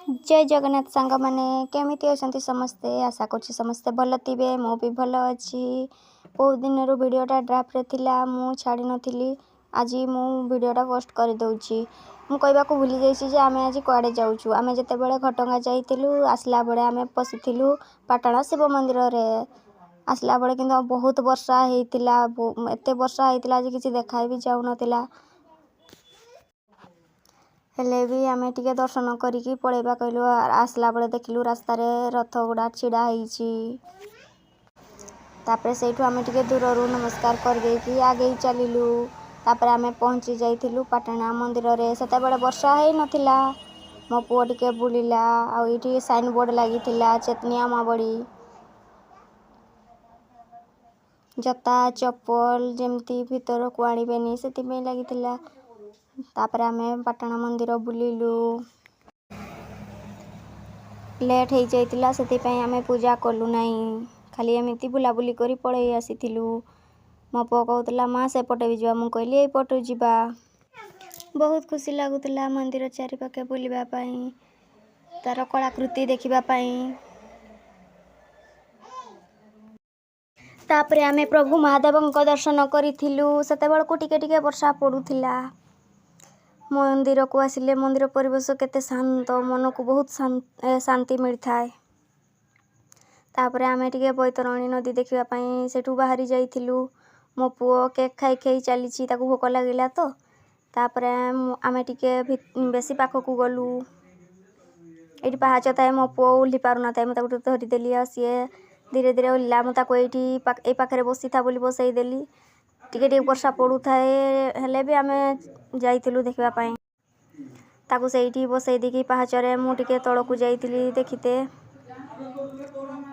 जय जगन्नाथ सांग मैंने केमिति अछंती समस्ते आशा करछि समस्ते भल थिबे मो भी भल अछि। बहुत दिन रो वीडियोटा ड्राफ्ट रे थिला मु छाड़ी नथिली आज मु वीडियोटा पोस्ट कर दउछि। मु कहबा को भूली जाइछि जे आमे आज कुआडे जाउछु। आमे जते बेले घटंगा जाइतिलु आसला बेले आमे पसिथिलु पाटणा शिव मंदिर रे। आसला बेले किंतु बहुत वर्षा हेतिला एते वर्षा हेतिला जे किछि देखाई भी जाउ नथिला। हेले भी आमे टिके दर्शन करिकी पळेबा कहलु आसला बेले देखिलु रास्ता रे रथ गुडा छिड़ा हेछि। तापरे सेठु आमे टिके दूररु नमस्कार कर देकी आगे चलिलु। तापरे आमे पहुंची जाइथिलु पाटणा मंदिर रे। सेते बेले वर्षा हे नथिला। मो पुओ टिके बुलिला आ इठी साइन बोर्ड लागिथिला चेतनिया माबड़ी जता चप्पल जेमती भीतर को आनिबेनी सेति में लागिथिला। तापरे आमे पाटणा मंदिर बुलिलु लेट हे जाइतिला सेति पई आमे पूजा कलु नाही खाली एमिति बुलाबुली करी पळेई आसीथिलु। मो पुओ कहउतला मां से पटे भी जिबा मु कहली ए पटु जिबा। बहुत खुशी लागुतला मंदिर चारि पाखे बुलिबा पई तार कलाकृति देखिबा पई। तापरे आमे प्रभु महादेवंक दर्शन करिथिलु। सेते बेलकु टिके टिके वर्षा पडुथिला। मंदिर को आसिले मंदिर परिवेश केते शांत मन को बहुत शांति मिलथाय। तापरे आमे टिके बैतरणी नदी देखिबा पई सेठु बाहरी जाइथिलु। मो पुओ केक खाई खाई चलीछि ताकू भोक लागिला तो। तापरे आमे टिके बेसी पाखकू गलु। एठी पहाच थाए मो पुओ उल्ही पारु न थाए मु ताकू धरि देली आ सिए धीरे धीरे उल्ला मु ताकू एठी ए पाखरे बसी था बोली बसई देली। टिके टिके वर्षा पडु थाए हेले भी आमे जाइथिलु देखिबा पई। ताकू सेठी बसई देकी पहाचरे मु टिके तळकू जाइथिली देखिते।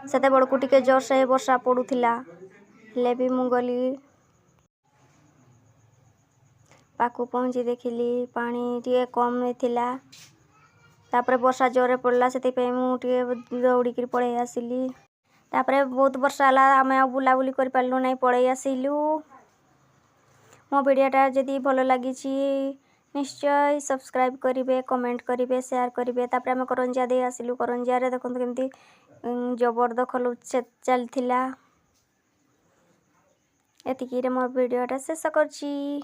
सेते बडकू टिके जोर से वर्षा पडुथिला हेले भी मु गली पाकू पहुंची देखिली पानी टिके कम थिला। तापरे वर्षा जोरे पड़ला सेति पे मु टिके दौड़ी के पळेई आसिली। तापरे बहुत वर्षा आला आमे बुलाबुली करि पारलु नाही पळेई आसिलु। मो वीडियोटा जदि भलो लागिछि निश्चय सब्सक्राइब करिवे कमेंट करिवे शेयर करिवे। तापरे आमे करंजिया दे आसिलु करंजिया रे देखंतु केमती जबरदखल चलथिला। एतिकी रे मोर वीडियोटा शेष करछि।